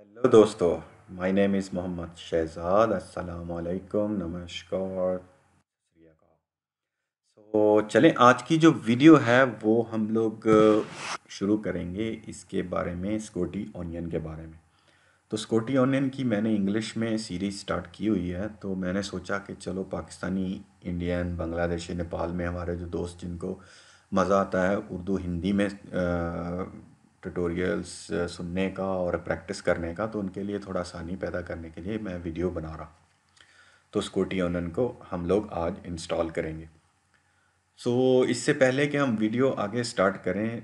Hello दोस्तों। My name is Mohammad Shahzad. अस्सलाम वालेकुम, नमस्कार, सत श्री अकाल। तो चलें, आज की जो वीडियो है वो हम लोग शुरू करेंगे इसके बारे में, स्कोटी ऑनियन के बारे में। तो स्कोटी ऑनियन की मैंने इंग्लिश में सीरीज़ स्टार्ट की हुई है, तो मैंने सोचा कि चलो पाकिस्तानी, इंडियन, बांग्लादेशी, नेपाल में हमारे जो दोस्त जिनको मज़ा आता है उर्दू हिंदी में ट्यूटोरियल्स सुनने का और प्रैक्टिस करने का, तो उनके लिए थोड़ा आसानी पैदा करने के लिए मैं वीडियो बना रहा। तो स्कूटी ऑनन को हम लोग आज इंस्टॉल करेंगे। सो इससे पहले कि हम वीडियो आगे स्टार्ट करें,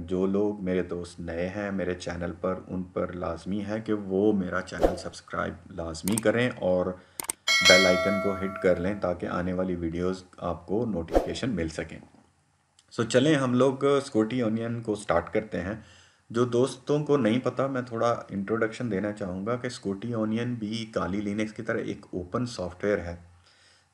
जो लोग मेरे दोस्त नए हैं मेरे चैनल पर, उन पर लाजमी है कि वो मेरा चैनल सब्सक्राइब लाजमी करें और बेल आइकन को हिट कर लें ताकि आने वाली वीडियोस आपको नोटिफिकेशन मिल सकें। सो चलें हम लोग स्कूटी ऑनियन को स्टार्ट करते हैं। जो दोस्तों को नहीं पता, मैं थोड़ा इंट्रोडक्शन देना चाहूँगा कि स्कूटी ऑनियन भी काली लिनक्स की तरह एक ओपन सॉफ्टवेयर है।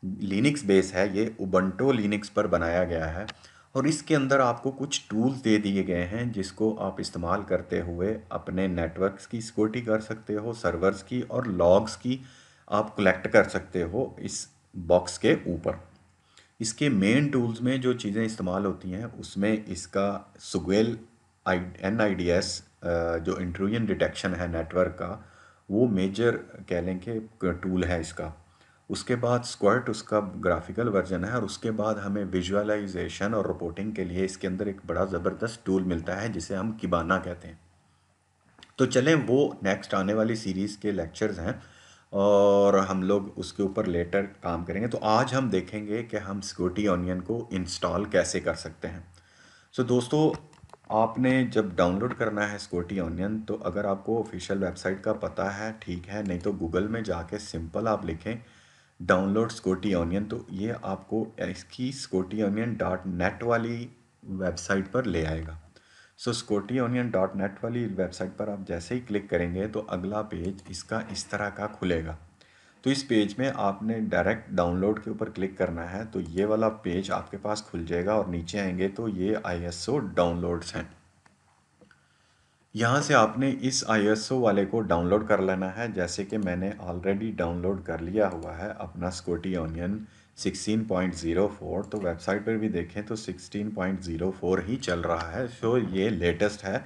लिनक्स बेस है, ये उबंटो लिनक्स पर बनाया गया है और इसके अंदर आपको कुछ टूल्स दे दिए गए हैं जिसको आप इस्तेमाल करते हुए अपने नेटवर्क्स की सिक्योरिटी कर सकते हो, सर्वर्स की और लॉग्स की आप कलेक्ट कर सकते हो इस बॉक्स के ऊपर। इसके मेन टूल्स में जो चीज़ें इस्तेमाल होती हैं उसमें इसका सुगेल NIDS, जो इंट्रूजन डिटेक्शन है नेटवर्क का, वो मेजर कह लें कि टूल है इसका। उसके बाद स्क्वर्ट उसका ग्राफिकल वर्जन है और उसके बाद हमें विजुअलाइजेशन और रिपोर्टिंग के लिए इसके अंदर एक बड़ा ज़बरदस्त टूल मिलता है जिसे हम किबाना कहते हैं। तो चलें, वो नेक्स्ट आने वाली सीरीज़ के लेक्चर्स हैं और हम लोग उसके ऊपर लेटर काम करेंगे। तो आज हम देखेंगे कि हम सिक्योरिटी ऑनियन को इंस्टॉल कैसे कर सकते हैं। सो दोस्तों, आपने जब डाउनलोड करना है सिक्योरिटी ऑनियन, तो अगर आपको ऑफिशियल वेबसाइट का पता है ठीक है, नहीं तो गूगल में जाके सिंपल आप लिखें डाउनलोड सिक्योरिटी ऑनियन, तो ये आपको इसकी scottyoonion.net वाली वेबसाइट पर ले आएगा। सो scottyoonion.net वाली वेबसाइट पर आप जैसे ही क्लिक करेंगे तो अगला पेज इसका इस तरह का खुलेगा। तो इस पेज में आपने डायरेक्ट डाउनलोड के ऊपर क्लिक करना है, तो ये वाला पेज आपके पास खुल जाएगा और नीचे आएंगे तो ये ISO डाउनलोड्स हैं। यहाँ से आपने इस ISO वाले को डाउनलोड कर लेना है, जैसे कि मैंने ऑलरेडी डाउनलोड कर लिया हुआ है अपना स्कूटी ऑनियन 16.04। तो वेबसाइट पर भी देखें तो 16.04 ही चल रहा है। सो ये लेटेस्ट है।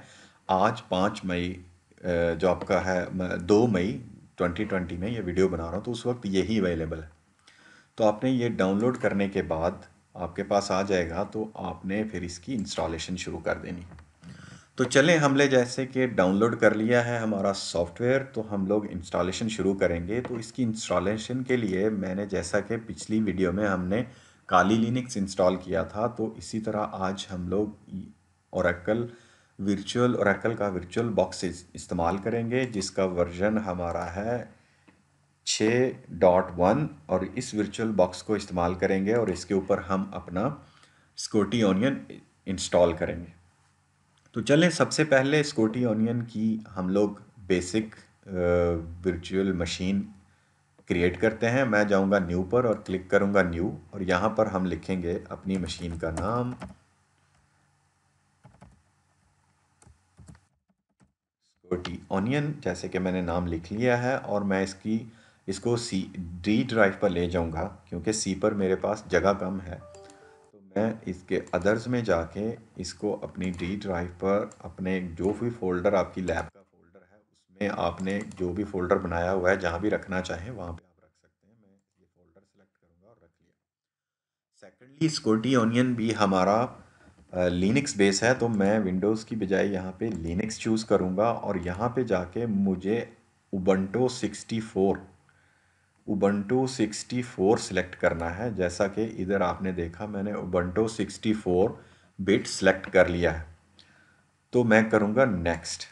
आज 5 मई, जो आपका है 2 मई 2020 में ये वीडियो बना रहा हूँ, तो उस वक्त यही अवेलेबल है। तो आपने ये डाउनलोड करने के बाद आपके पास आ जाएगा, तो आपने फिर इसकी इंस्टॉलेशन शुरू कर देनी। तो चलें, हमने जैसे कि डाउनलोड कर लिया है हमारा सॉफ्टवेयर, तो हम लोग इंस्टॉलेशन शुरू करेंगे। तो इसकी इंस्टॉलेशन के लिए मैंने, जैसा कि पिछली वीडियो में हमने काली लिनक्स इंस्टॉल किया था, तो इसी तरह आज हम लोग ओरेकल का वर्चुअल बॉक्स इस्तेमाल करेंगे जिसका वर्जन हमारा है 6.1 और इस वर्चुअल बॉक्स को इस्तेमाल करेंगे और इसके ऊपर हम अपना स्कूटी ऑनियन इंस्टॉल करेंगे। तो चलें, सबसे पहले स्कूटी ऑनियन की हम लोग बेसिक वर्चुअल मशीन क्रिएट करते हैं। मैं जाऊंगा न्यू पर और क्लिक करूंगा न्यू, और यहाँ पर हम लिखेंगे अपनी मशीन का नाम स्कूटी ऑनियन, जैसे कि मैंने नाम लिख लिया है। और मैं इसको D ड्राइव पर ले जाऊंगा क्योंकि C पर मेरे पास जगह कम है। तो मैं इसके अदर्स में जाके इसको अपनी D ड्राइव पर, अपने जो भी फोल्डर आपकी लैब का फोल्डर है उसमें आपने जो भी फोल्डर बनाया हुआ है, जहाँ भी रखना चाहें वहाँ पे आप रख सकते हैं। मैं ये फोल्डर सेलेक्ट करूँगा और रख लिया। सेकेंडली, स्कूटी ऑनियन भी हमारा लिनक्स बेस है, तो मैं विंडोज़ की बजाय यहाँ पे लिनक्स चूज़ करूँगा और यहाँ पे जाके मुझे उबंटो 64 सिलेक्ट करना है। जैसा कि इधर आपने देखा, मैंने उबंटो 64 बिट सेलेक्ट कर लिया है, तो मैं करूँगा नेक्स्ट।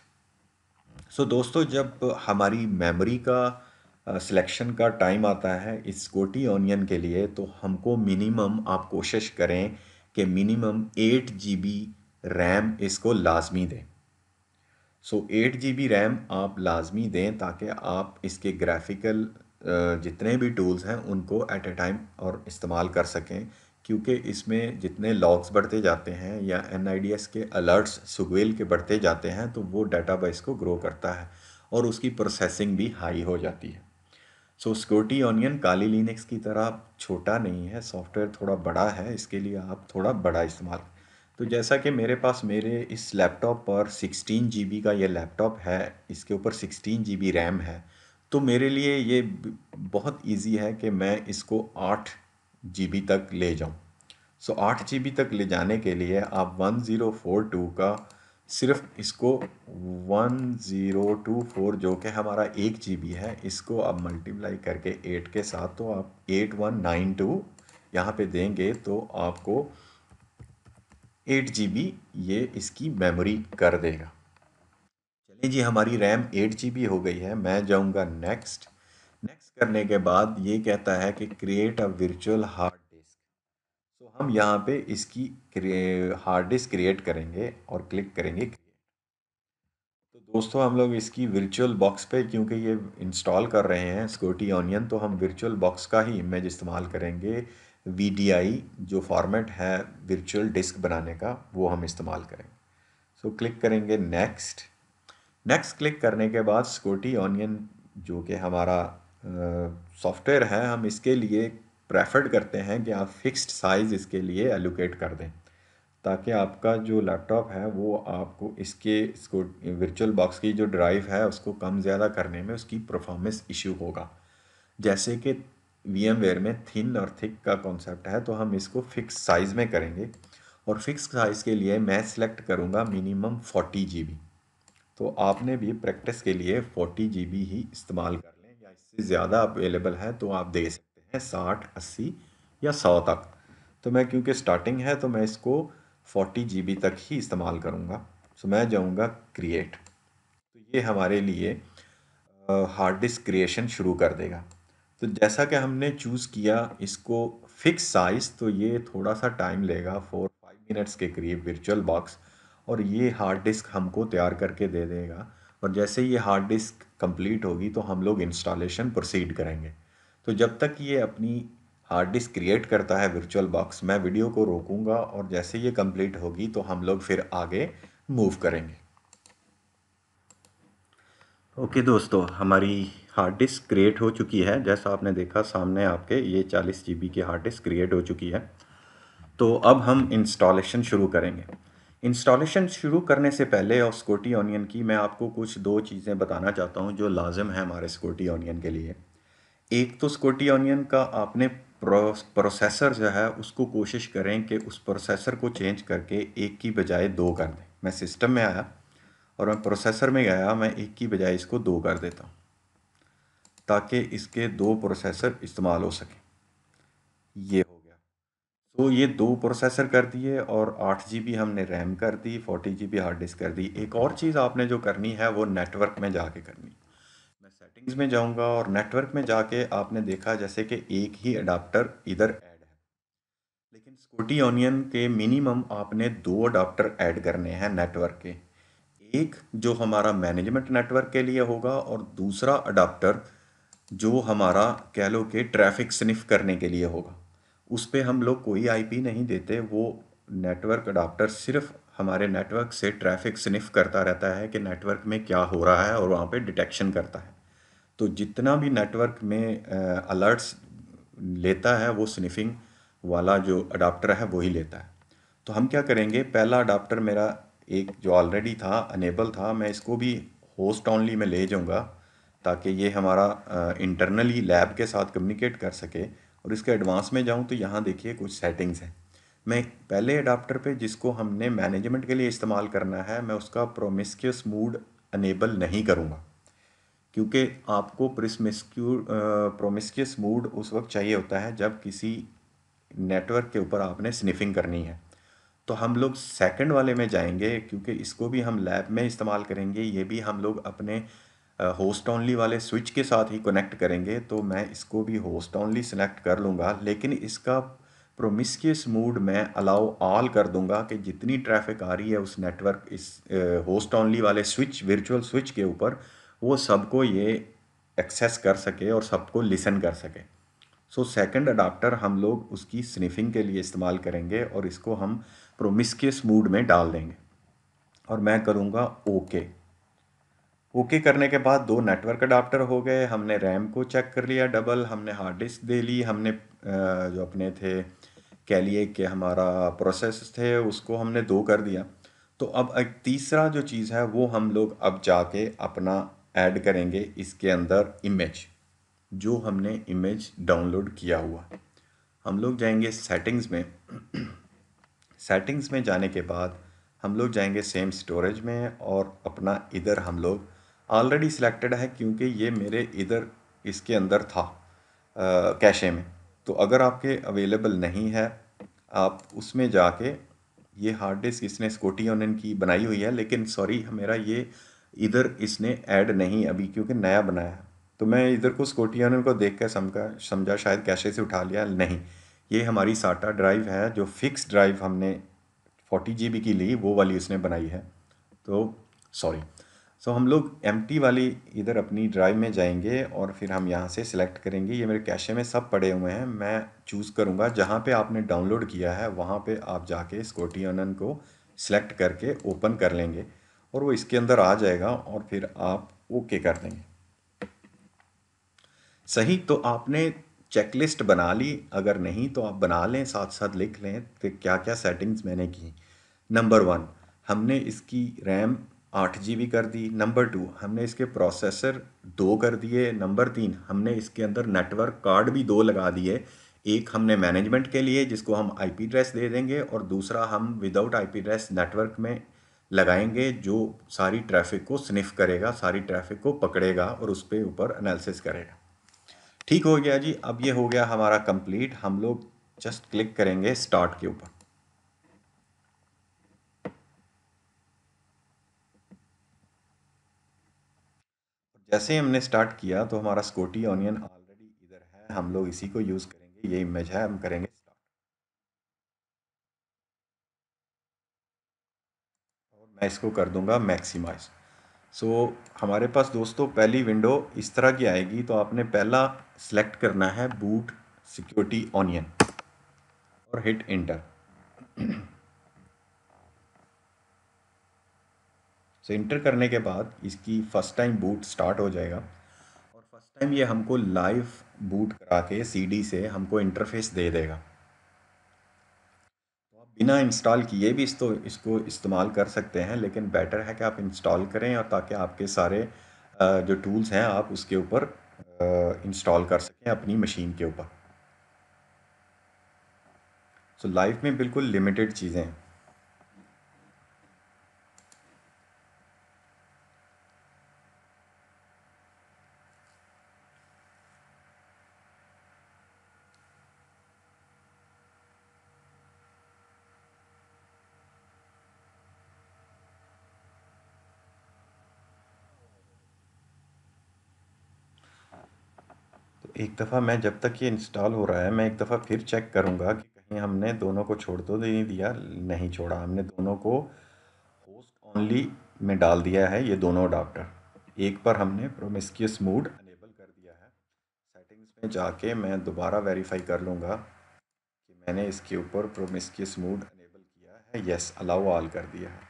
सो दोस्तों, जब हमारी मेमोरी का सिलेक्शन का टाइम आता है इस स्कूटी ऑनियन के लिए, तो हमको मिनिमम, आप कोशिश करें कि मिनिमम 8 GB रैम इसको लाजमी दें। सो 8 GB रैम आप लाजमी दें ताकि आप इसके ग्राफिकल जितने भी टूल्स हैं उनको एट ए टाइम और इस्तेमाल कर सकें, क्योंकि इसमें जितने लॉग्स बढ़ते जाते हैं या NIDS के अलर्ट्स सुगवेल के बढ़ते जाते हैं, तो वो डेटाबेस को ग्रो करता है। और उसकी प्रोसेसिंग भी हाई हो जाती है। सो सिक्योरिटी ऑनियन काली लिनक्स की तरह छोटा नहीं है, सॉफ्टवेयर थोड़ा बड़ा है, इसके लिए आप थोड़ा बड़ा इस्तेमाल। तो जैसा कि मेरे पास मेरे इस लैपटॉप पर 16 GB का ये लैपटॉप है, इसके ऊपर 16 GB रैम है, तो मेरे लिए ये बहुत इजी है कि मैं इसको 8 GB तक ले जाऊं। सो 8 GB तक ले जाने के लिए आप 1042 का सिर्फ इसको 1024 जो कि हमारा 1 GB है, इसको आप मल्टीप्लाई करके 8 के साथ, तो आप 8192 यहाँ पे देंगे तो आपको 8 GB ये इसकी मेमोरी कर देगा। चलिए जी, हमारी रैम 8 GB हो गई है। मैं जाऊंगा नेक्स्ट। नेक्स्ट करने के बाद ये कहता है कि create a virtual hard disk. तो हम यहाँ पे इसकी हार्ड डिस्क क्रिएट करेंगे और क्लिक करेंगे क्रिएट। तो दोस्तों, हम लोग इसकी वर्चुअल बॉक्स पे, क्योंकि ये इंस्टॉल कर रहे हैं सिक्योरिटी ऑनियन, तो हम वर्चुअल बॉक्स का ही इमेज इस्तेमाल करेंगे। वीडीआई जो फॉर्मेट है वर्चुअल डिस्क बनाने का, वो हम इस्तेमाल करेंगे। सो क्लिक करेंगे नेक्स्ट। नेक्स्ट क्लिक करने के बाद सिक्योरिटी ऑनियन जो कि हमारा सॉफ्टवेयर है, हम इसके लिए प्रेफर्ड करते हैं कि आप फिक्स्ड साइज़ इसके लिए एलोकेट कर दें, ताकि आपका जो लैपटॉप है वो आपको इसको वर्चुअल बॉक्स की जो ड्राइव है उसको कम ज़्यादा करने में उसकी परफॉर्मेंस इशू होगा। जैसे कि VMware में थिन और थिक का कॉन्सेप्ट है, तो हम इसको फिक्स साइज़ में करेंगे। और फिक्स साइज़ के लिए मैं सिलेक्ट करूँगा मिनिमम 40 GB। तो आपने भी प्रैक्टिस के लिए 40 GB ही इस्तेमाल कर लें, या इससे ज़्यादा अवेलेबल है तो आप दे सकते हैं 60, 80 या 100 तक। तो मैं, क्योंकि स्टार्टिंग है, तो मैं इसको 40 GB तक ही इस्तेमाल करूँगा। तो मैं जाऊँगा क्रिएट। तो ये हमारे लिए हार्ड डिस्क क्रिएशन शुरू कर देगा। तो जैसा कि हमने चूज़ किया इसको फिक्स साइज़, तो ये थोड़ा सा टाइम लेगा, 4-5 मिनट्स के करीब वर्चुअल बॉक्स, और ये हार्ड डिस्क हमको तैयार करके दे देगा। और जैसे ये हार्ड डिस्क कंप्लीट होगी तो हम लोग इंस्टॉलेशन प्रोसीड करेंगे। तो जब तक ये अपनी हार्ड डिस्क क्रिएट करता है वर्चुअल बॉक्स, मैं वीडियो को रोकूंगा, और जैसे ये कंप्लीट होगी तो हम लोग फिर आगे मूव करेंगे। ओके दोस्तों, हमारी हार्ड डिस्क क्रिएट हो चुकी है। जैसा आपने देखा सामने आपके, ये 40 GB की हार्ड डिस्क क्रिएट हो चुकी है। तो अब हम इंस्टॉलेशन शुरू करेंगे। इंस्टॉलेशन शुरू करने से पहले और सिक्योरिटी ऑनियन की मैं आपको कुछ दो चीज़ें बताना चाहता हूँ जो लाजिम है हमारे सिक्योरिटी ऑनियन के लिए। एक तो सिक्योरिटी ऑनियन का आपने प्रोसेसर जो है उसको कोशिश करें कि उस प्रोसेसर को चेंज करके एक की बजाय दो कर दें। मैं सिस्टम में आया और मैं प्रोसेसर में गया, मैं एक की बजाय इसको दो कर देता हूँ, ताकि इसके दो प्रोसेसर इस्तेमाल हो सकें। ये हो गया। तो ये दो प्रोसेसर कर दिए, और 8 GB हमने रैम कर दी, 40 GB हार्ड डिस्क कर दी। एक और चीज़ आपने जो करनी है वो नेटवर्क में जाके करनी। मैं सेटिंग्स में जाऊंगा, और नेटवर्क में जाके आपने देखा जैसे कि एक ही अडाप्टर इधर ऐड है, लेकिन सिक्योरिटी ऑनियन के मिनिमम आपने दो अडाप्टर ऐड करने हैं नेटवर्क के। एक जो हमारा मैनेजमेंट नेटवर्क के लिए होगा, और दूसरा अडाप्टर जो हमारा कह लो कि ट्रैफिक स्निफ करने के लिए होगा। उस पे हम लोग कोई आईपी नहीं देते, वो नेटवर्क अडाप्टर सिर्फ हमारे नेटवर्क से ट्रैफिक स्निफ करता रहता है कि नेटवर्क में क्या हो रहा है, और वहाँ पे डिटेक्शन करता है। तो जितना भी नेटवर्क में अलर्ट्स लेता है, वो स्निफिंग वाला जो अडाप्टर है वही लेता है। तो हम क्या करेंगे, पहला अडाप्टर मेरा एक जो ऑलरेडी था अनेबल था, मैं इसको भी होस्ट ऑनली में ले जाऊंगा, ताकि ये हमारा इंटरनली लैब के साथ कम्युनिकेट कर सके। और इसके एडवांस में जाऊं तो यहाँ देखिए कुछ सेटिंग्स हैं। मैं पहले अडाप्टर पे जिसको हमने मैनेजमेंट के लिए इस्तेमाल करना है, मैं उसका प्रोमिस्क्यूअस मूड अनेबल नहीं करूँगा, क्योंकि आपको प्रोमिस्क्यूअस मूड उस वक्त चाहिए होता है जब किसी नेटवर्क के ऊपर आपने स्निफिंग करनी है। तो हम लोग सेकंड वाले में जाएंगे, क्योंकि इसको भी हम लैब में इस्तेमाल करेंगे। ये भी हम लोग अपने होस्ट ओनली वाले स्विच के साथ ही कनेक्ट करेंगे, तो मैं इसको भी होस्ट ओनली सेलेक्ट कर लूँगा, लेकिन इसका प्रोमिस्क्यूअस मूड मैं अलाउ ऑल कर दूंगा कि जितनी ट्रैफिक आ रही है उस नेटवर्क, इस होस्ट ओनली वाले स्विच, वर्चुअल स्विच के ऊपर, वो सबको ये एक्सेस कर सके और सबको लिसन कर सके। सो सेकंड अडाप्टर हम लोग उसकी स्निफिंग के लिए इस्तेमाल करेंगे, और इसको हम प्रोमिस्क्यूअस मूड में डाल देंगे, और मैं करूँगा ओके। ओके करने के बाद दो नेटवर्क अडाप्टर हो गए, हमने रैम को चेक कर लिया डबल, हमने हार्ड डिस्क दे ली, हमने जो अपने थे कह लिए कि हमारा प्रोसेस थे उसको हमने दो कर दिया। तो अब एक तीसरा जो चीज़ है वो हम लोग अब जाके अपना ऐड करेंगे इसके अंदर इमेज, जो हमने इमेज डाउनलोड किया हुआ। हम लोग जाएंगे सेटिंग्स में। सेटिंग्स में जाने के बाद हम लोग जाएंगे सेम स्टोरेज में और अपना इधर हम लोग ऑलरेडी सिलेक्टेड है क्योंकि ये मेरे इधर इसके अंदर था कैशे में। तो अगर आपके अवेलेबल नहीं है आप उसमें जाके, ये हार्ड डिस्क इसने स्कॉटी ओनन की बनाई हुई है लेकिन सॉरी मेरा ये इधर इसने ऐड नहीं अभी क्योंकि नया बनाया है। तो मैं इधर को स्कॉटी ओनन को देख कर समझा शायद कैशे से उठा लिया, नहीं, ये हमारी साटा ड्राइव है जो फिक्स ड्राइव हमने 40 GB की ली वो वाली उसने बनाई है। तो सॉरी। सो हम लोग एम्प्टी वाली इधर अपनी ड्राइव में जाएंगे और फिर हम यहाँ से सिलेक्ट करेंगे, ये मेरे कैशे में सब पड़े हुए हैं, मैं चूज़ करूँगा जहाँ पे आपने डाउनलोड किया है वहाँ पे आप जाके स्कॉटी ओनन को सिलेक्ट करके ओपन कर लेंगे और वो इसके अंदर आ जाएगा और फिर आप ओके कर देंगे। सही, तो आपने चेकलिस्ट बना ली, अगर नहीं तो आप बना लें, साथ साथ लिख लें कि क्या क्या सेटिंग्स मैंने की। नंबर वन, हमने इसकी रैम 8 GB कर दी। नंबर टू, हमने इसके प्रोसेसर दो कर दिए। नंबर तीन, हमने इसके अंदर नेटवर्क कार्ड भी दो लगा दिए। एक हमने मैनेजमेंट के लिए जिसको हम आईपी एड्रेस दे देंगे और दूसरा हम विदाउट आईपी एड्रेस नेटवर्क में लगाएंगे जो सारी ट्रैफिक को स्निफ करेगा, सारी ट्रैफिक को पकड़ेगा और उस पर ऊपर एनालिसिस करेगा। ठीक हो गया जी, अब ये हो गया हमारा कंप्लीट। हम लोग जस्ट क्लिक करेंगे स्टार्ट के ऊपर। जैसे ही हमने स्टार्ट किया तो हमारा स्कॉटी ऑनियन ऑलरेडी इधर है, हम लोग इसी को यूज़ करेंगे, ये इमेज है, हम करेंगे स्टार्ट और मैं इसको कर दूंगा मैक्सिमाइज। सो हमारे पास दोस्तों पहली विंडो इस तरह की आएगी, तो आपने पहला सेलेक्ट करना है बूट सिक्योरिटी ऑनियन और हिट इंटर। सो इंटर करने के बाद इसकी फर्स्ट टाइम बूट स्टार्ट हो जाएगा और फर्स्ट टाइम ये हमको लाइव बूट करा के सीडी से हमको इंटरफेस दे देगा। तो आप बिना इंस्टॉल किए भी इसको इस्तेमाल कर सकते हैं, लेकिन बेटर है कि आप इंस्टॉल करें और ताकि आपके सारे जो टूल्स हैं आप उसके ऊपर इंस्टॉल कर सकें अपनी मशीन के ऊपर। सो लाइफ में बिल्कुल लिमिटेड चीज़ें हैं। तो एक दफ़ा मैं जब तक ये इंस्टॉल हो रहा है मैं एक दफ़ा फिर चेक करूँगा कि कहीं हमने दोनों को छोड़ तो नहीं दिया। नहीं छोड़ा, हमने दोनों को होस्ट ओनली में डाल दिया है, ये दोनों अडाप्टर। एक पर हमने प्रोमिस्क्यूअस मोड अनेबल कर दिया है। सेटिंग्स में जाके मैं दोबारा वेरीफाई कर लूँगा कि मैंने इसके ऊपर प्रोमिस्क्यूअस मोड अनेबल किया है, यस अलाउ ऑल कर दिया है।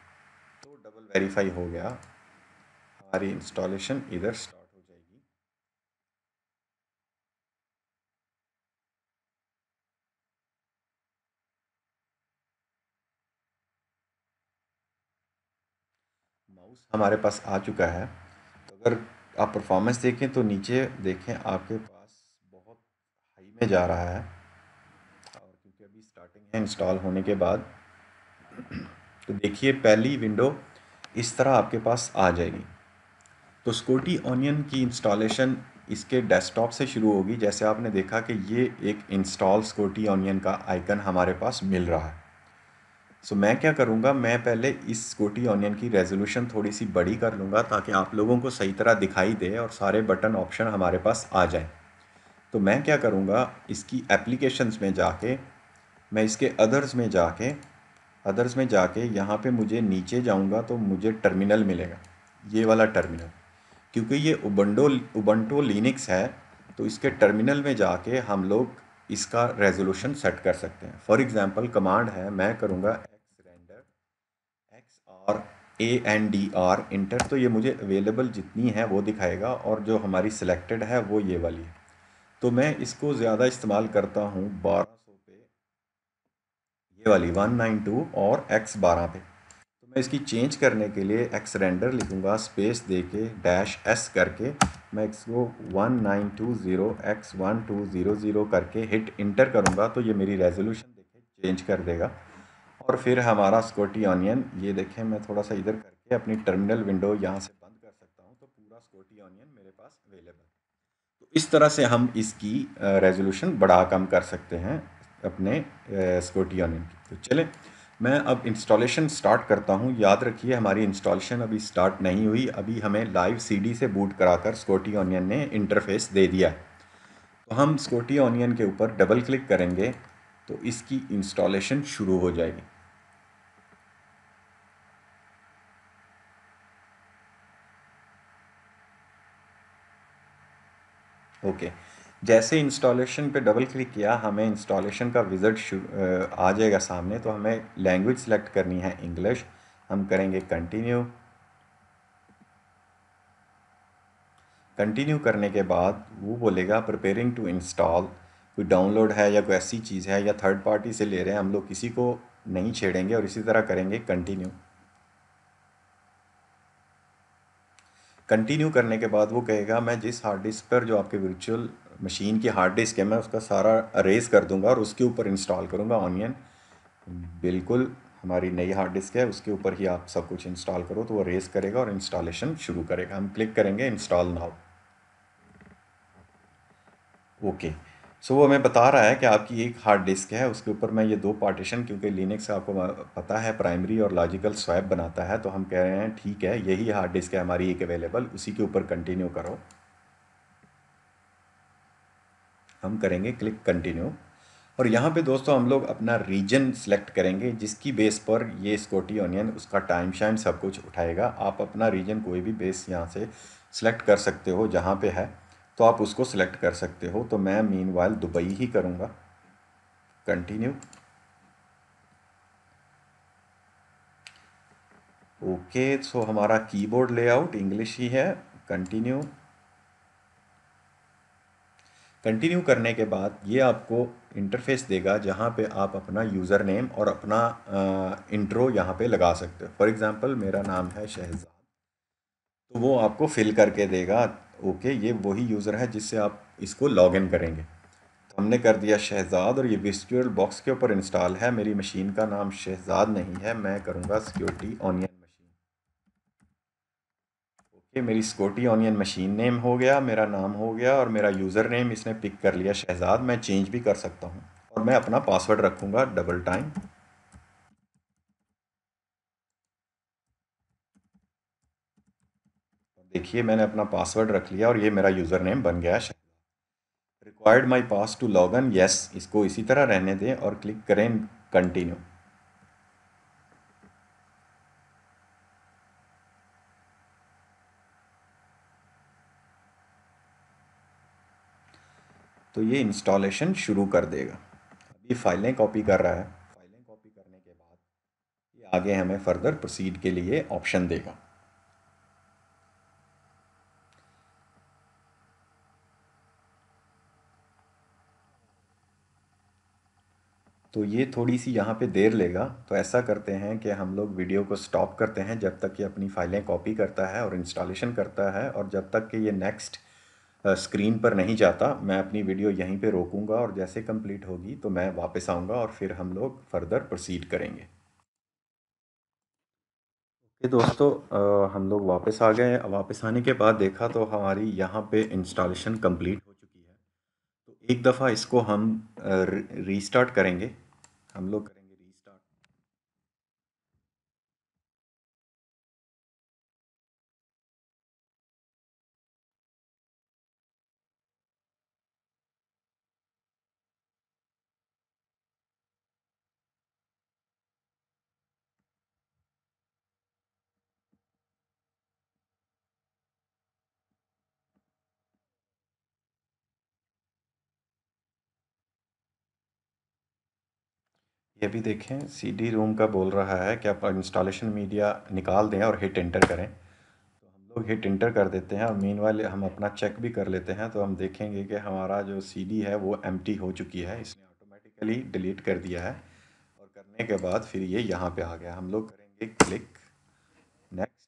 तो डबल वेरीफाई हो गया, हमारी इंस्टॉलेशन इधर स्टार्ट हो जाएगी। माउस हमारे पास आ चुका है। तो अगर आप परफॉर्मेंस देखें तो नीचे देखें आपके पास बहुत हाई में जा रहा है, और क्योंकि अभी स्टार्टिंग है इंस्टॉल होने के बाद। तो देखिए पहली विंडो इस तरह आपके पास आ जाएगी। तो स्कॉटी ऑनियन की इंस्टॉलेशन इसके डेस्कटॉप से शुरू होगी। जैसे आपने देखा कि ये एक इंस्टॉल स्कॉटी ऑनियन का आइकन हमारे पास मिल रहा है। सो मैं क्या करूँगा, मैं पहले इस स्कॉटी ऑनियन की रेजोल्यूशन थोड़ी सी बड़ी कर लूँगा ताकि आप लोगों को सही तरह दिखाई दे और सारे बटन ऑप्शन हमारे पास आ जाएं। तो मैं क्या करूँगा, इसकी एप्लीकेशंस में जाके, मैं इसके अदर्स में जाके यहाँ पे मुझे नीचे जाऊँगा तो मुझे टर्मिनल मिलेगा, ये वाला टर्मिनल। क्योंकि ये उबंटू लिनक्स है तो इसके टर्मिनल में जाके हम लोग इसका रेजोल्यूशन सेट कर सकते हैं। फॉर एग्जांपल कमांड है, मैं करूँगा x render x r ANDR enter, तो ये मुझे अवेलेबल जितनी है वो दिखाएगा, और जो हमारी सिलेक्टेड है वो ये वाली है। तो मैं इसको ज़्यादा इस्तेमाल करता हूँ 1200 पे, ये वाली 192 और X12 पे। तो मैं इसकी चेंज करने के लिए एक्स रेंडर लिखूंगा, स्पेस दे के डैश एस करके मैं इसको 1920x1200 करके हिट इंटर करूंगा, तो ये मेरी रेजोल्यूशन देखे चेंज कर देगा। और फिर हमारा स्कॉटी ऑनियन, ये देखें, मैं थोड़ा सा इधर करके अपनी टर्मिनल विंडो यहाँ से बंद कर सकता हूँ, तो पूरा स्कॉटी ऑनियन मेरे पास अवेलेबल। तो इस तरह से हम इसकी रेजोल्यूशन बढ़ा कम कर सकते हैं अपने स्कॉटी ऑनियन की। तो चलें, मैं अब इंस्टॉलेशन स्टार्ट करता हूँ। याद रखिए हमारी इंस्टॉलेशन अभी स्टार्ट नहीं हुई, अभी हमें लाइव सीडी से बूट कराकर स्कॉटी ऑनियन ने इंटरफेस दे दिया है। तो हम स्कॉटी ऑनियन के ऊपर डबल क्लिक करेंगे तो इसकी इंस्टॉलेशन शुरू हो जाएगी। ओके, जैसे इंस्टॉलेशन पे डबल क्लिक किया हमें इंस्टॉलेशन का विज़िट आ जाएगा सामने। तो हमें लैंग्वेज सेलेक्ट करनी है इंग्लिश, हम करेंगे कंटिन्यू। कंटिन्यू करने के बाद वो बोलेगा प्रिपेयरिंग टू इंस्टॉल, कोई डाउनलोड है या कोई ऐसी चीज़ है या थर्ड पार्टी से ले रहे हैं, हम लोग किसी को नहीं छेड़ेंगे और इसी तरह करेंगे कंटिन्यू। कंटिन्यू करने के बाद वो कहेगा मैं जिस हार्ड डिस्क पर, जो आपके वर्चुअल मशीन की हार्ड डिस्क है, मैं उसका सारा अरेज कर दूंगा और उसके ऊपर इंस्टॉल करूंगा ऑनियन। बिल्कुल, हमारी नई हार्ड डिस्क है उसके ऊपर ही आप सब कुछ इंस्टॉल करो, तो वो रेस करेगा और इंस्टॉलेशन शुरू करेगा। हम क्लिक करेंगे इंस्टॉल नाउ। ओके, सो वो हमें बता रहा है कि आपकी एक हार्ड डिस्क है, उसके ऊपर मैं ये दो पार्टीशन, क्योंकि लिनक्स आपको पता है प्राइमरी और लॉजिकल स्वैप बनाता है, तो हम कह रहे हैं ठीक है यही हार्ड डिस्क है हमारी एक अवेलेबल, उसी के ऊपर कंटिन्यू करो। हम करेंगे क्लिक कंटिन्यू। और यहाँ पे दोस्तों हम लोग अपना रीजन सेलेक्ट करेंगे, जिसकी बेस पर ये स्कॉटी ऑनियन उसका टाइम शाइम सब कुछ उठाएगा। आप अपना रीजन कोई भी बेस यहाँ से सेलेक्ट कर सकते हो, जहाँ पे है तो आप उसको सेलेक्ट कर सकते हो। तो मैं मीनवाइल दुबई ही करूँगा, कंटिन्यू। ओके, सो हमारा कीबोर्ड लेआउट इंग्लिश ही है, कंटिन्यू। कंटिन्यू करने के बाद ये आपको इंटरफेस देगा जहाँ पे आप अपना यूज़र नेम और अपना इंट्रो यहाँ पे लगा सकते हो। फॉर एग्ज़ाम्पल मेरा नाम है शहजाद, तो वो आपको फिल करके देगा। ओके, ये वही यूज़र है जिससे आप इसको लॉगिन करेंगे। तो हमने कर दिया शहजाद, और ये विर्चुअल बॉक्स के ऊपर इंस्टॉल है। मेरी मशीन का नाम शहजाद नहीं है, मैं करूँगा सिक्योरिटी ऑनियन मशीन। ओके, मेरी सिक्योरिटी ऑनियन मशीन नेम हो गया, मेरा नाम हो गया, और मेरा यूज़र नेम इसने पिक कर लिया शहजाद। मैं चेंज भी कर सकता हूँ, और मैं अपना पासवर्ड रखूँगा डबल टाइम। देखिए मैंने अपना पासवर्ड रख लिया और ये मेरा यूज़र नेम बन गया Shahzad. Required my pass to login, yes, इसको इसी तरह रहने दें और क्लिक करें कंटिन्यू। तो ये इंस्टॉलेशन शुरू कर देगा। अभी फाइलें कॉपी कर रहा है। फाइलें कॉपी करने के बाद ये आगे हमें फर्दर प्रोसीड के लिए ऑप्शन देगा। तो ये थोड़ी सी यहाँ पे देर लेगा, तो ऐसा करते हैं कि हम लोग वीडियो को स्टॉप करते हैं जब तक ये अपनी फाइलें कॉपी करता है और इंस्टॉलेशन करता है, और जब तक कि ये नेक्स्ट स्क्रीन पर नहीं जाता मैं अपनी वीडियो यहीं पे रोकूंगा, और जैसे कंप्लीट होगी तो मैं वापस आऊँगा और फिर हम लोग फर्दर प्रोसीड करेंगे। ये दोस्तों, हम लोग वापस आ गए। वापस आने के बाद देखा तो हमारी यहाँ पे इंस्टॉलेशन कंप्लीट हो चुकी है। तो एक दफ़ा इसको हम रीस्टार्ट करेंगे। हम लोग करेंगे रीस्टार्ट। ये भी देखें, सीडी रूम का बोल रहा है कि आप इंस्टॉलेशन मीडिया निकाल दें और हिट एंटर करें। तो हम लोग हिट एंटर कर देते हैं और मीनवाइल हम अपना चेक भी कर लेते हैं, तो हम देखेंगे कि हमारा जो सीडी है वो एम्प्टी हो चुकी है, इसने ऑटोमेटिकली डिलीट कर दिया है। और करने के बाद फिर ये यहाँ पे आ गया। हम लोग करेंगे क्लिक नेक्स्ट।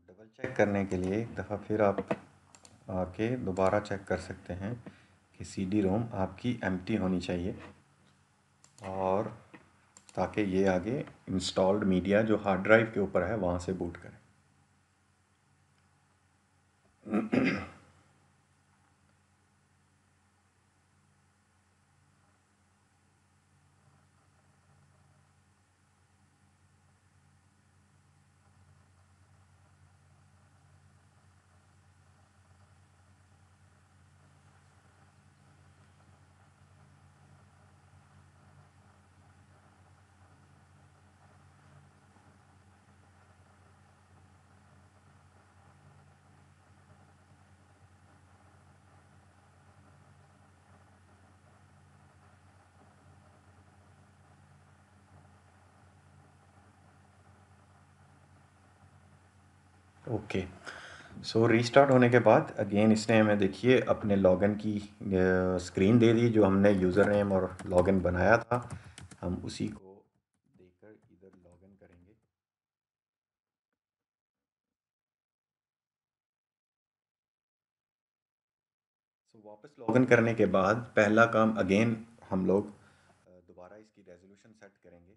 डबल चेक करने के लिए एक दफ़ा फिर आप आके दोबारा चेक कर सकते हैं कि सीडी रोम आपकी एम्प्टी होनी चाहिए, और ताकि ये आगे इंस्टॉल्ड मीडिया जो हार्ड ड्राइव के ऊपर है वहाँ से बूट करें। ओके, सो रीस्टार्ट होने के बाद अगेन इसने हमें देखिए अपने लॉगिन की स्क्रीन दे दी, जो हमने यूज़र नेम और लॉगिन बनाया था। हम उसी को देकर इधर लॉगिन करेंगे। सो वापस लॉगिन करने के बाद पहला काम अगेन हम लोग दोबारा इसकी रेजोल्यूशन सेट करेंगे।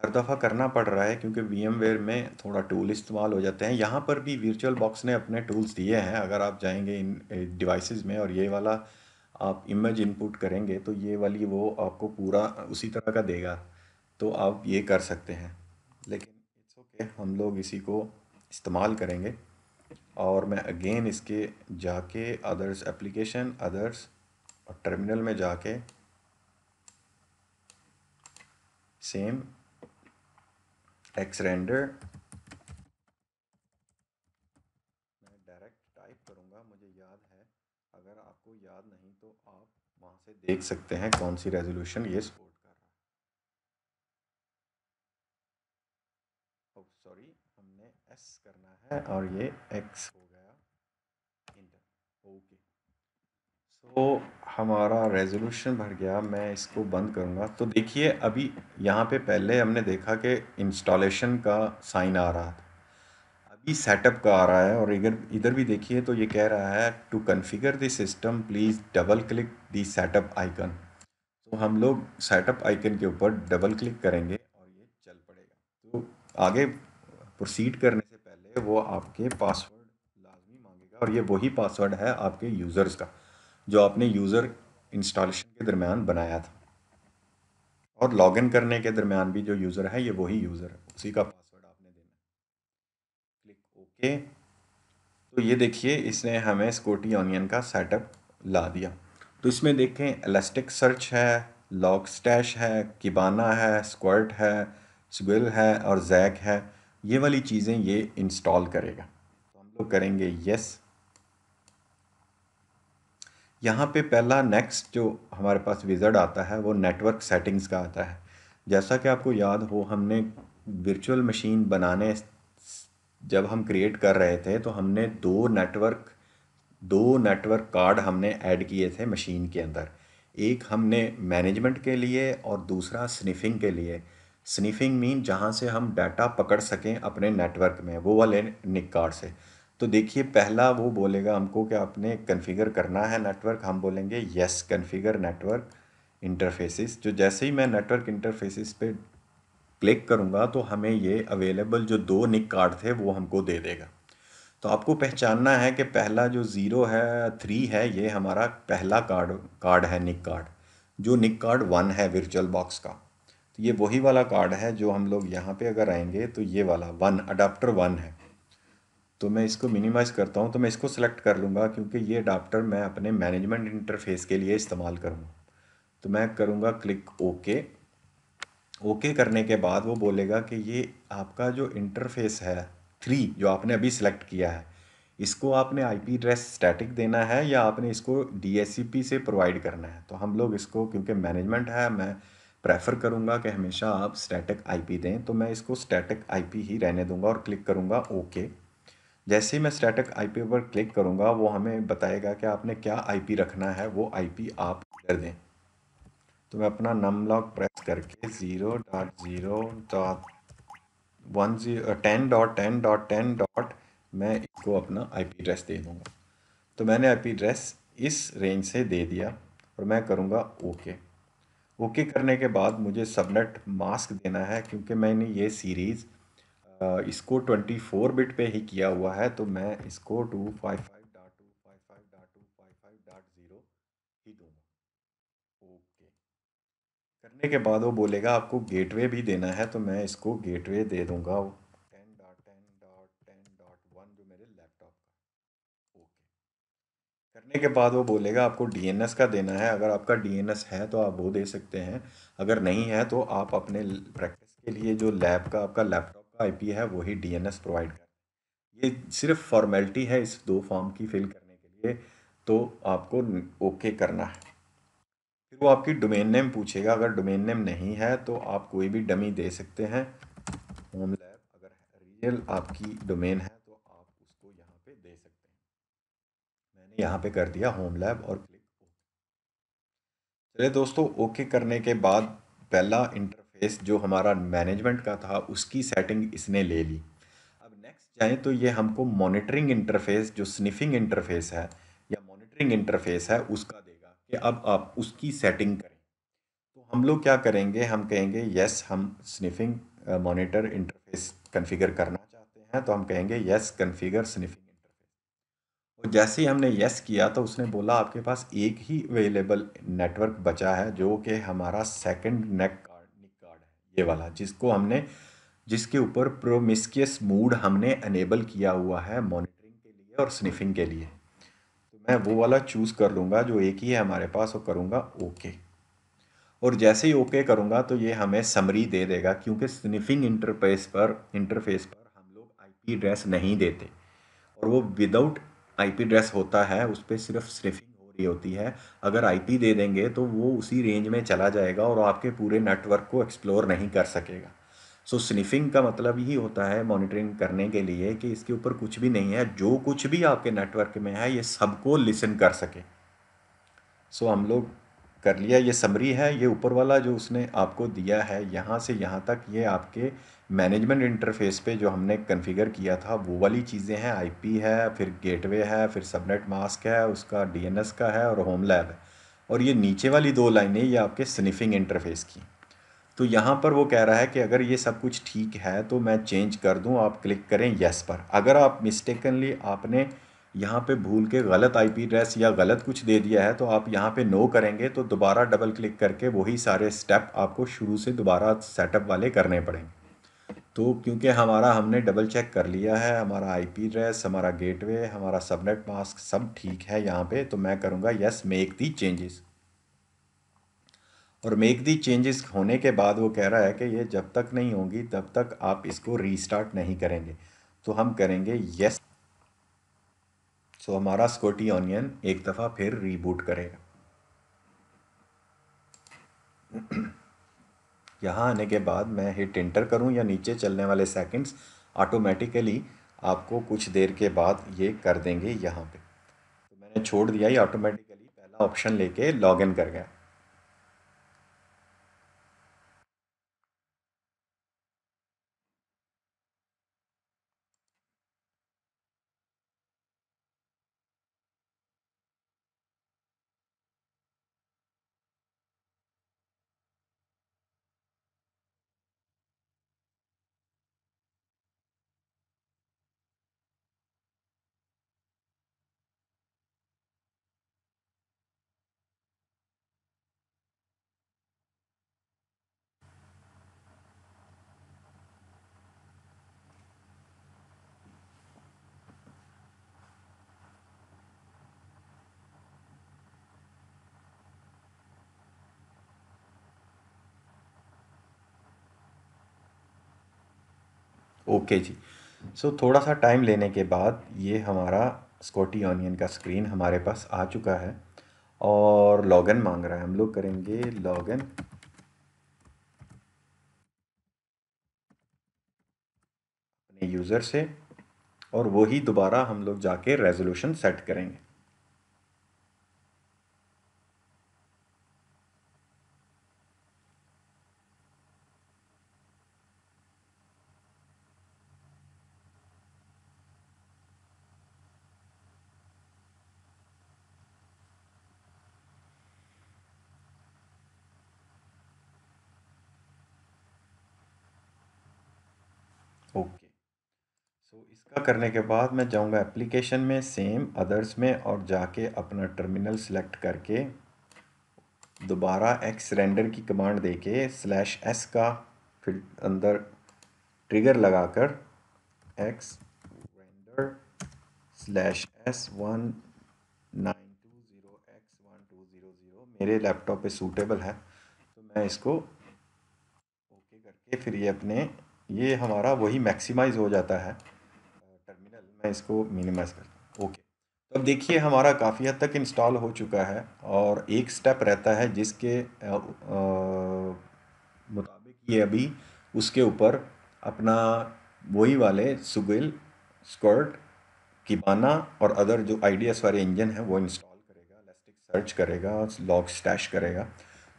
हर दफ़ा करना पड़ रहा है क्योंकि VMware में थोड़ा टूल इस्तेमाल हो जाते हैं। यहाँ पर भी वर्चुअल बॉक्स ने अपने टूल्स दिए हैं। अगर आप जाएंगे इन डिवाइसेस में और ये वाला आप इमेज इनपुट करेंगे तो ये वाली वो आपको पूरा उसी तरह का देगा, तो आप ये कर सकते हैं। लेकिन इट्स ओके, हम लोग इसी को इस्तेमाल करेंगे। और मैं अगेन इसके जाके अदर्स एप्लीकेशन अदर्स और टर्मिनल में जाके सेम एक्स रेंडर मैं डायरेक्ट टाइप करूँगा, मुझे याद है। अगर आपको याद नहीं तो आप वहाँ से देख सकते हैं कौन सी रेजोल्यूशन ये सपोर्ट कर रहा है। ओह सॉरी, हमने एस करना है और ये एक्स हो गया इंटर। ओके, सो हमारा रेजोल्यूशन भर गया। मैं इसको बंद करूँगा तो देखिए अभी यहाँ पे पहले हमने देखा कि इंस्टॉलेशन का साइन आ रहा था, अभी सेटअप का आ रहा है। और इधर इधर भी देखिए तो ये कह रहा है to configure the system please double click the setup icon. तो हम लोग सेटअप आइकन के ऊपर डबल क्लिक करेंगे और ये चल पड़ेगा। तो आगे प्रोसीड करने से पहले वो आपके पासवर्ड लाजमी मांगेगा, और ये वही पासवर्ड है आपके यूज़र्स का जो आपने यूज़र इंस्टॉलेशन के दरमियान बनाया था, और लॉगिन करने के दरमियान भी जो यूज़र है ये वही यूज़र है, उसी का पासवर्ड आपने देना है। Click okay. तो ये देखिए इसने हमें स्कॉटी ऑनियन का सेटअप ला दिया। तो इसमें देखें इलास्टिक सर्च है, लॉग स्टैश है, किबाना है, स्क्वर्ट है, स्विल है और जैक है। ये वाली चीज़ें ये इंस्टॉल करेगा। तो हम लोग करेंगे यस। यहाँ पे पहला नेक्स्ट जो हमारे पास विज़र्ड आता है वो नेटवर्क सेटिंग्स का आता है। जैसा कि आपको याद हो, हमने वर्चुअल मशीन बनाने जब हम क्रिएट कर रहे थे तो हमने दो नेटवर्क कार्ड हमने ऐड किए थे मशीन के अंदर। एक हमने मैनेजमेंट के लिए और दूसरा स्निफिंग के लिए। स्निफिंग मीन जहाँ से हम डाटा पकड़ सकें अपने नेटवर्क में, वो वाले निक कार्ड से। तो देखिए पहला वो बोलेगा हमको कि आपने कॉन्फ़िगर करना है नेटवर्क, हम बोलेंगे यस कॉन्फ़िगर नेटवर्क इंटरफेसेस। जो जैसे ही मैं नेटवर्क इंटरफेसेस पे क्लिक करूँगा तो हमें ये अवेलेबल जो दो निक कार्ड थे वो हमको दे देगा। तो आपको पहचानना है कि पहला जो ज़ीरो है 3 है ये हमारा पहला कार्ड कार्ड है निक कार्ड, जो निक कार्ड 1 है वर्चुअल बॉक्स का। तो ये वही वाला कार्ड है जो हम लोग यहाँ पे अगर आएंगे तो ये वाला वन अडाप्टर वन है। तो मैं इसको मिनिमाइज़ करता हूँ, तो मैं इसको सेलेक्ट कर लूँगा क्योंकि ये अडाप्टर मैं अपने मैनेजमेंट इंटरफेस के लिए इस्तेमाल करूँगा। तो मैं करूँगा क्लिक ओके। ओके करने के बाद वो बोलेगा कि ये आपका जो इंटरफेस है थ्री जो आपने अभी सेलेक्ट किया है, इसको आपने आईपी एड्रेस स्टैटिक देना है या आपने इसको डीएचसीपी से प्रोवाइड करना है। तो हम लोग इसको, क्योंकि मैनेजमेंट है, मैं प्रेफर करूँगा कि हमेशा आप स्टैटिक आईपी दें, तो मैं इसको स्टैटिक आईपी ही रहने दूंगा और क्लिक करूँगा ओके। जैसे ही मैं स्टैटिक आईपी पर क्लिक करूँगा वो हमें बताएगा कि आपने क्या आईपी रखना है, वो आईपी आप कर दें। तो मैं अपना नम लॉग प्रेस करके 0.0.10.10.10 मैं इसको अपना आईपी एड्रेस दे दूंगा। तो मैंने आईपी एड्रेस इस रेंज से दे दिया और मैं करूँगा ओके। ओके करने के बाद मुझे सबनेट मास्क देना है क्योंकि मैंने ये सीरीज़ इसको 24 बिट पे ही किया हुआ है, तो मैं इसको 255.255.255.0 ही दूंगा। ओके करने के बाद वो बोलेगा आपको गेटवे भी देना है, तो मैं इसको गेटवे दे दूंगा 10.10.10.1 जो मेरे लैपटॉप का। ओके करने के बाद वो बोलेगा आपको डीएनएस का देना है। अगर आपका डीएनएस है तो आप वो दे सकते हैं, अगर नहीं है तो आप अपने प्रैक्टिस के लिए जो लैब का आपका लैपटॉप का आईपी है वही डीएनएस प्रोवाइड करें। ये सिर्फ फॉर्मेलिटी है इस दो फॉर्म की फिल करने के लिए, तो आपको ओके करना है। फिर वो आपकी डोमेन नेम पूछेगा, अगर डोमेन नेम नहीं है तो आप कोई भी डमी दे सकते हैं। होम लैब अगर रियल आपकी डोमेन है तो आप उसको यहाँ पे दे सकते हैं। मैंने यहाँ पे कर दिया होम लैब और क्लिक ओके। चलिए दोस्तों, ओके करने के बाद पहला इंटरफेस जो हमारा मैनेजमेंट का था उसकी सेटिंग इसने ले ली। अब नेक्स्ट जाएं तो ये हमको मॉनिटरिंग इंटरफेस जो स्निफिंग इंटरफेस है या मॉनिटरिंग इंटरफेस है उसका देगा कि अब आप उसकी सेटिंग करें। तो हम लोग क्या करेंगे, हम कहेंगे यस हम स्निफिंग मॉनिटर इंटरफेस कॉन्फ़िगर करना चाहते हैं, तो हम कहेंगे यस कॉन्फ़िगर स्निफिंग इंटरफेस। और जैसे ही हमने यस किया तो उसने बोला आपके पास एक ही अवेलेबल नेटवर्क बचा है जो कि हमारा सेकंड निक कार्ड है, ये वाला जिसको हमने जिसके ऊपर प्रोमिस्कियस मूड हमने अनेबल किया हुआ है मॉनिटरिंग के लिए और स्निफिंग के लिए। तो मैं वो वाला चूज़ कर लूँगा जो एक ही है हमारे पास और करूँगा ओके। और जैसे ही ओके करूँगा तो ये हमें समरी दे देगा, क्योंकि स्निफिंग इंटरफेस पर हम लोग आईपी एड्रेस नहीं देते और वो विदाउट आईपी एड्रेस होता है, उस पर सिर्फ स्निफिंग हो रही होती है। अगर आईपी दे देंगे तो वो उसी रेंज में चला जाएगा और आपके पूरे नेटवर्क को एक्सप्लोर नहीं कर सकेगा। सो स्निफिंग का मतलब ही होता है मॉनिटरिंग करने के लिए कि इसके ऊपर कुछ भी नहीं है, जो कुछ भी आपके नेटवर्क में है ये सबको लिसन कर सके। सो हम लोग कर लिया, ये समरी है। ये ऊपर वाला जो उसने आपको दिया है यहाँ से यहाँ तक, ये आपके मैनेजमेंट इंटरफेस पे जो हमने कॉन्फ़िगर किया था वो वाली चीज़ें हैं। आईपी है, फिर गेटवे है, फिर सबनेट मास्क है, उसका डीएनएस का है और होम लैब है। और ये नीचे वाली दो लाइनें ये आपके स्निफिंग इंटरफेस की। तो यहाँ पर वो कह रहा है कि अगर ये सब कुछ ठीक है तो मैं चेंज कर दूँ, आप क्लिक करें यस पर। अगर आप मिस्टेकनली आपने यहाँ पे भूल के गलत आईपी एड्रेस या गलत कुछ दे दिया है तो आप यहाँ पे नो करेंगे तो दोबारा डबल क्लिक करके वही सारे स्टेप आपको शुरू से दोबारा सेटअप वाले करने पड़ेंगे। तो क्योंकि हमने डबल चेक कर लिया है, हमारा आईपी एड्रेस, हमारा गेटवे, हमारा सबनेट मास्क सब ठीक है यहाँ पे, तो मैं करूँगा यस मेक दी चेंजेस। और मेक दी चेंजेस होने के बाद वो कह रहा है कि ये जब तक नहीं होंगी तब तक आप इसको रीस्टार्ट नहीं करेंगे। तो हम करेंगे यस। सो हमारा स्कॉटी ऑनियन एक दफ़ा फिर रीबूट करेगा। यहाँ आने के बाद मैं हिट इंटर करूँ या नीचे चलने वाले सेकंड्स ऑटोमेटिकली आपको कुछ देर के बाद ये कर देंगे यहाँ पे। तो मैंने छोड़ दिया, ये ऑटोमेटिकली पहला ऑप्शन लेके लॉगिन कर गया। ओके जी। सो थोड़ा सा टाइम लेने के बाद ये हमारा स्कॉटी ऑनियन का स्क्रीन हमारे पास आ चुका है और लॉगिन मांग रहा है। हम लोग करेंगे लॉगिन अपने यूज़र से और वही दोबारा हम लोग जाके रेजोल्यूशन सेट करेंगे। ओके। सो इसका करने के बाद मैं जाऊंगा एप्लीकेशन में, सेम अदर्स में, और जाके अपना टर्मिनल सेलेक्ट करके दोबारा एक्स रेंडर की कमांड देके /s का फिर अंदर ट्रिगर लगाकर एक्स रेंडर /s1920x1200 मेरे लैपटॉप पे सूटेबल है, तो मैं इसको ओके करके फिर ये अपने ये हमारा वही मैक्सिमाइज हो जाता है टर्मिनल। मैं इसको मिनिमाइज करता हूँ। ओके। तो अब देखिए हमारा काफ़ी हद तक इंस्टॉल हो चुका है और एक स्टेप रहता है जिसके मुताबिक ये अभी उसके ऊपर अपना वही वाले सुगेल, स्क्वर्ट, किबाना और अदर जो आईडीएस वाले इंजन है वो इंस्टॉल करेगा, इलास्टिक सर्च करेगा, लॉग स्टैश करेगा।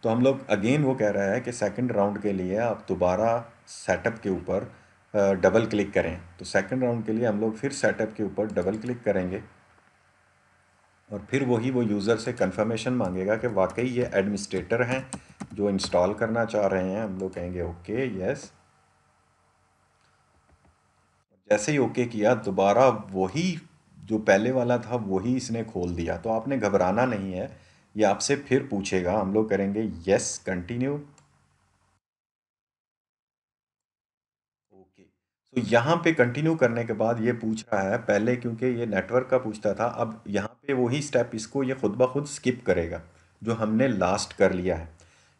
तो हम लोग अगेन वो कह रहा है कि सेकंड राउंड के लिए आप दोबारा सेटअप के ऊपर डबल क्लिक करें। तो सेकंड राउंड के लिए हम लोग फिर सेटअप के ऊपर डबल क्लिक करेंगे और फिर वही वो यूज़र से कंफर्मेशन मांगेगा कि वाकई ये एडमिनिस्ट्रेटर हैं जो इंस्टॉल करना चाह रहे हैं। हम लोग कहेंगे ओके, यस। जैसे ही ओके किया दोबारा वही जो पहले वाला था वही इसने खोल दिया। तो आपने घबराना नहीं है, ये आपसे फिर पूछेगा। हम लोग करेंगे यस, कंटिन्यू। ओके। तो यहाँ पे कंटिन्यू करने के बाद ये पूछ रहा है, पहले क्योंकि ये नेटवर्क का पूछता था, अब यहाँ पे वही स्टेप इसको ये खुद ब खुद स्किप करेगा जो हमने लास्ट कर लिया है।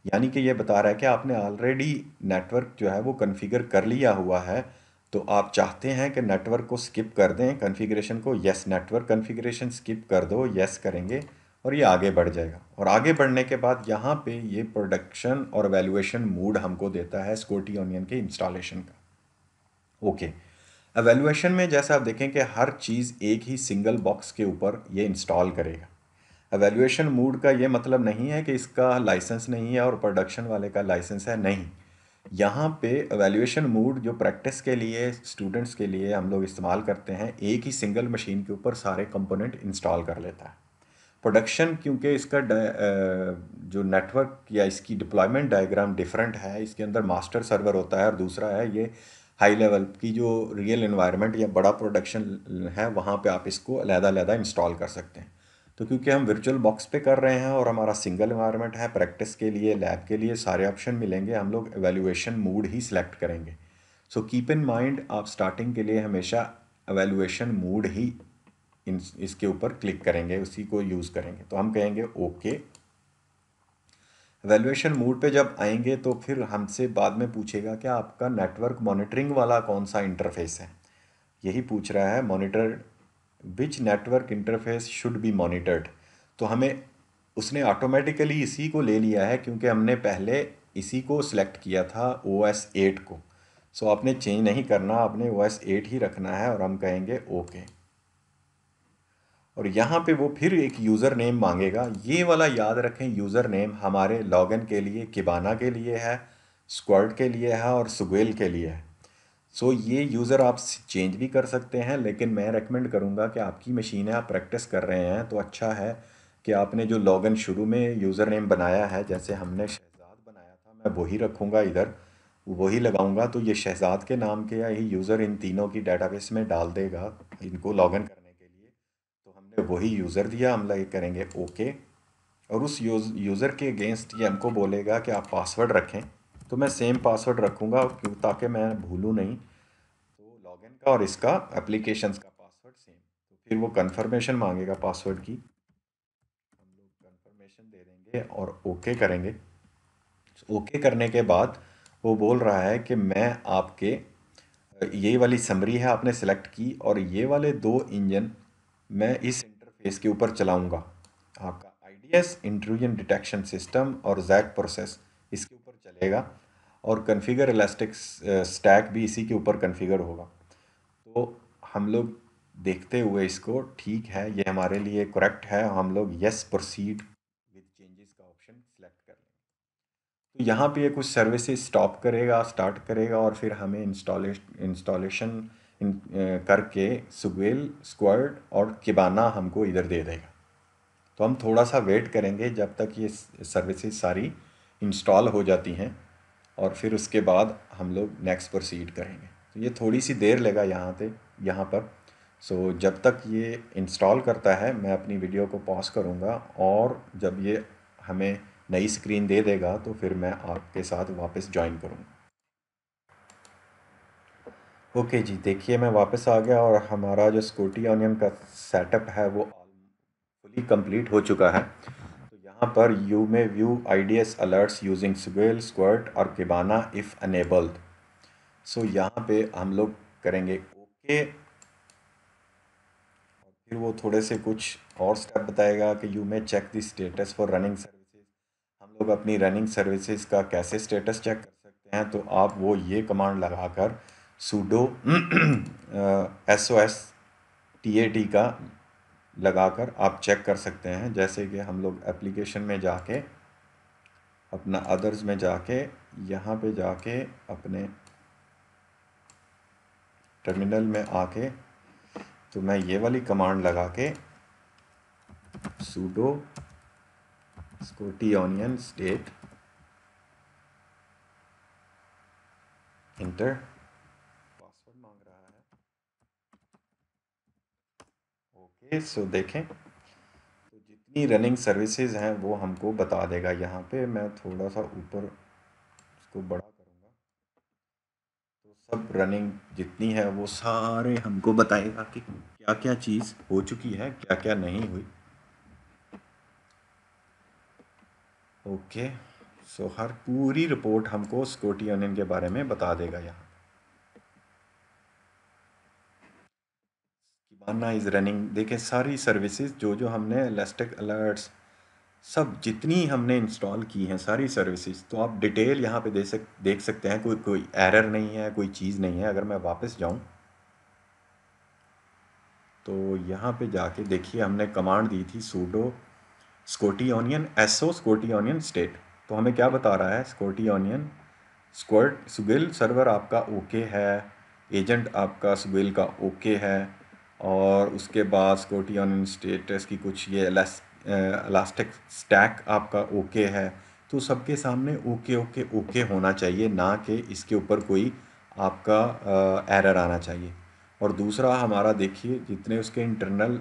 यानी कि ये बता रहा है कि आपने ऑलरेडी नेटवर्क जो है वो कॉन्फ़िगर कर लिया हुआ है, तो आप चाहते हैं कि नेटवर्क को स्किप कर दें कॉन्फ़िगरेशन को। यस, नेटवर्क कॉन्फ़िगरेशन स्किप कर दो, यस करेंगे और ये आगे बढ़ जाएगा। और आगे बढ़ने के बाद यहाँ पे ये प्रोडक्शन और वैल्यूएशन मूड हमको देता है स्कॉटी ऑनियन के इंस्टॉलेशन का। ओके। एवेल्युएशन में जैसा आप देखें कि हर चीज़ एक ही सिंगल बॉक्स के ऊपर ये इंस्टॉल करेगा। एवेल्युएशन मूड का ये मतलब नहीं है कि इसका लाइसेंस नहीं है और प्रोडक्शन वाले का लाइसेंस है, नहीं। यहाँ पे एवेल्युएशन मूड जो प्रैक्टिस के लिए स्टूडेंट्स के लिए हम लोग इस्तेमाल करते हैं, एक ही सिंगल मशीन के ऊपर सारे कंपोनेंट इंस्टॉल कर लेता है। प्रोडक्शन क्योंकि इसका जो नेटवर्क या इसकी डिप्लॉयमेंट डायग्राम डिफरेंट है, इसके अंदर मास्टर सर्वर होता है और दूसरा है ये हाई लेवल की जो रियल एनवायरनमेंट या बड़ा प्रोडक्शन है, वहाँ पे आप इसको अलग-अलग इंस्टॉल कर सकते हैं। तो क्योंकि हम वर्चुअल बॉक्स पे कर रहे हैं और हमारा सिंगल एनवायरनमेंट है, प्रैक्टिस के लिए लैब के लिए सारे ऑप्शन मिलेंगे, हम लोग एवेल्युएशन मूड ही सिलेक्ट करेंगे। सो कीप इन माइंड, आप स्टार्टिंग के लिए हमेशा एवेल्युएशन मूड ही इसके ऊपर क्लिक करेंगे, उसी को यूज़ करेंगे। तो हम कहेंगे ओके। वैल्यूएशन मोड पे जब आएंगे तो फिर हमसे बाद में पूछेगा कि आपका नेटवर्क मॉनिटरिंग वाला कौन सा इंटरफेस है। यही पूछ रहा है, monitor which network interface should be monitored. तो हमें उसने ऑटोमेटिकली इसी को ले लिया है क्योंकि हमने पहले इसी को सिलेक्ट किया था, OS 8 को। सो आपने चेंज नहीं करना, आपने OS 8 ही रखना है और हम कहेंगे ओके। और यहाँ पे वो फिर एक यूज़र नेम मांगेगा। ये वाला याद रखें, यूज़र नेम हमारे लॉगिन के लिए किबाना के लिए है, स्क्वाड के लिए है और सुगेल के लिए है। सो ये यूज़र आप चेंज भी कर सकते हैं, लेकिन मैं रेकमेंड करूँगा कि आपकी मशीन है, आप प्रैक्टिस कर रहे हैं तो अच्छा है कि आपने जो लॉगिन शुरू में यूज़र नेम बनाया है, जैसे हमने शहजाद बनाया था, मैं वही रखूँगा इधर, वही लगाऊंगा। तो ये शहजाद के नाम के या ही यूज़र इन तीनों की डेटाबेस में डाल देगा इनको लॉगिन करने के लिए। तो हमने वही यूज़र दिया, हम लाइक करेंगे ओके। और उस यूज़र के अगेंस्ट ये हमको बोलेगा कि आप पासवर्ड रखें। तो मैं सेम पासवर्ड रखूँगा क्यों, ताकि मैं भूलूँ नहीं। तो लॉगिन का और इसका एप्लीकेशंस का पासवर्ड सेम। तो फिर वो कंफर्मेशन मांगेगा पासवर्ड की, हम लोग कंफर्मेशन दे देंगे और ओके करेंगे। ओके करने के बाद वो बोल रहा है कि मैं आपके ये वाली समरी है आपने सेलेक्ट की, और ये वाले दो इंजन मैं इस इंटरफेस के ऊपर चलाऊंगा। आपका आईडीएस इंट्रूजन डिटेक्शन सिस्टम और जैक प्रोसेस इसके ऊपर चलेगा, और कॉन्फ़िगर इलास्टिक स्टैक भी इसी के ऊपर कॉन्फ़िगर होगा। तो हम लोग देखते हुए इसको, ठीक है ये हमारे लिए करेक्ट है, हम लोग यस प्रोसीड विद चेंजेस का ऑप्शन सेलेक्ट कर लेंगे। तो यहाँ पे ये कुछ सर्विसेज स्टॉप करेगा, स्टार्ट करेगा, और फिर हमें इंस्टॉलेशन करके सुगवेल, स्क्वाड और किबाना हमको इधर दे देगा। तो हम थोड़ा सा वेट करेंगे जब तक ये सर्विसेज सारी इंस्टॉल हो जाती हैं, और फिर उसके बाद हम लोग नेक्स्ट प्रोसीड करेंगे। तो ये थोड़ी सी देर लेगा यहाँ पर। सो जब तक ये इंस्टॉल करता है मैं अपनी वीडियो को पॉज करूँगा, और जब ये हमें नई स्क्रीन दे देगा तो फिर मैं आपके साथ वापस ज्वाइन करूँगा। ओके जी, देखिए मैं वापस आ गया, और हमारा जो स्कूटी ऑनियन का सेटअप है वो फुली कंप्लीट हो चुका है। तो यहाँ पर you may view IDs alerts using स्क्वेल, squirt और किबाना इफ़ अनेबल्ड। सो यहाँ पे हम लोग करेंगे ओके, और फिर वो थोड़े से कुछ और स्टेप बताएगा कि you may check the status for running services. हम लोग अपनी रनिंग सर्विसेज का कैसे स्टेटस चेक कर सकते हैं, तो आप वो ये कमांड लगाकर sudo SOS का लगाकर आप चेक कर सकते हैं। जैसे कि हम लोग एप्लीकेशन में जाके, अपना अदर्स में जाके, यहाँ पे जाके अपने टर्मिनल में आके, तो मैं ये वाली कमांड लगा के sudo scotty onion state inter, password मांग रहा है। ओके, सो देखें तो जितनी रनिंग सर्विसेज हैं वो हमको बता देगा। यहाँ पे मैं थोड़ा सा ऊपर इसको बड़ा करूँगा, तो सब रनिंग जितनी है वो सारे हमको बताएगा कि क्या क्या चीज़ हो चुकी है, क्या क्या नहीं हुई। ओके, सो हर पूरी रिपोर्ट हमको स्कॉटी ऑनियन के बारे में बता देगा। यहाँ किबाना इज़ रनिंग, देखें सारी सर्विसेज जो जो हमने इलास्टिक अलर्ट्स सब जितनी हमने इंस्टॉल की हैं सारी सर्विसेज, तो आप डिटेल यहाँ पे देख सकते हैं। कोई एरर नहीं है, कोई चीज़ नहीं है। अगर मैं वापस जाऊँ तो यहाँ पे जाके देखिए हमने कमांड दी थी sudo स्कॉटी ऑनियन एसओ स्कॉटी ऑनियन स्टेट। तो हमें क्या बता रहा है, स्कॉटी ऑनियन स्क्वर्ट सुगेल सर्वर आपका ओके है, एजेंट आपका सुगेल का ओके है, और उसके बाद स्कॉटी ऑनियन स्टेटस की कुछ ये इलास्टिक स्टैक आपका ओके है। तो सबके सामने ओके ओके ओके होना चाहिए, ना कि इसके ऊपर कोई आपका एरर आना चाहिए। और दूसरा हमारा देखिए जितने उसके इंटरनल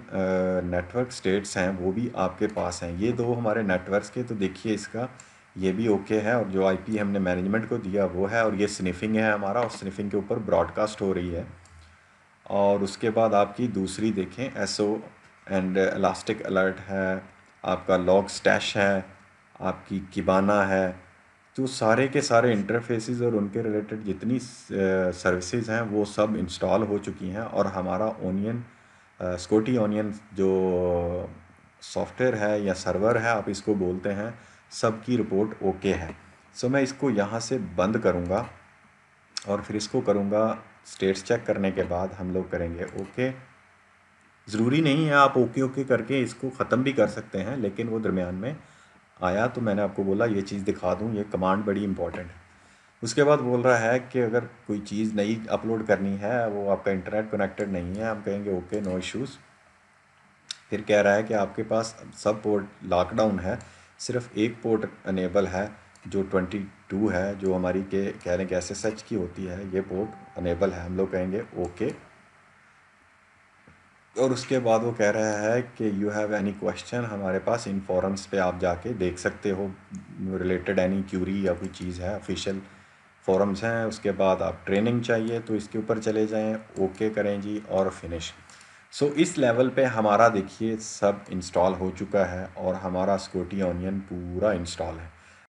नेटवर्क स्टेट्स हैं वो भी आपके पास हैं, ये दो हमारे नेटवर्क्स के। तो देखिए इसका ये भी ओके है, और जो आईपी हमने मैनेजमेंट को दिया वो है, और ये स्निफिंग है हमारा, और स्निफिंग के ऊपर ब्रॉडकास्ट हो रही है। और उसके बाद आपकी दूसरी देखें एसओ एंड इलास्टिक अलर्ट है, आपका लॉग स्टैश है, आपकी किबाना है। तो सारे के सारे इंटरफेसेस और उनके रिलेटेड जितनी सर्विसेज हैं वो सब इंस्टॉल हो चुकी हैं, और हमारा ओनियन स्कॉटी ऑनियन जो सॉफ्टवेयर है या सर्वर है आप इसको बोलते हैं, सब की रिपोर्ट ओके है। सो मैं इसको यहाँ से बंद करूँगा, और फिर इसको करूँगा स्टेट्स चेक करने के बाद हम लोग करेंगे ओके। ज़रूरी नहीं है आप ओके ओके करके इसको ख़त्म भी कर सकते हैं, लेकिन वो दरमियान में आया तो मैंने आपको बोला ये चीज़ दिखा दूँ, ये कमांड बड़ी इंपॉर्टेंट है। उसके बाद बोल रहा है कि अगर कोई चीज़ नई अपलोड करनी है, वो आपका इंटरनेट कनेक्टेड नहीं है, हम कहेंगे ओके नो इश्यूज़। फिर कह रहा है कि आपके पास सब पोर्ट लॉकडाउन है, सिर्फ एक पोर्ट अनेबल है जो 22 है, जो हमारी के कह रहे हैं कि SSH की होती है, ये पोर्ट अनेबल है। हम लोग कहेंगे ओके, और उसके बाद वो कह रहा है कि यू हैव एनी क्वेश्चन, हमारे पास इन फोरम्स पे आप जाके देख सकते हो, रिलेटेड एनी क्यूरी या कोई चीज़ है, ऑफिशियल फोरम्स हैं। उसके बाद आप ट्रेनिंग चाहिए तो इसके ऊपर चले जाएं, ओके करें जी, और फिनिश। सो इस लेवल पे हमारा देखिए सब इंस्टॉल हो चुका है, और हमारा स्कॉटी ऑनियन पूरा इंस्टॉल है।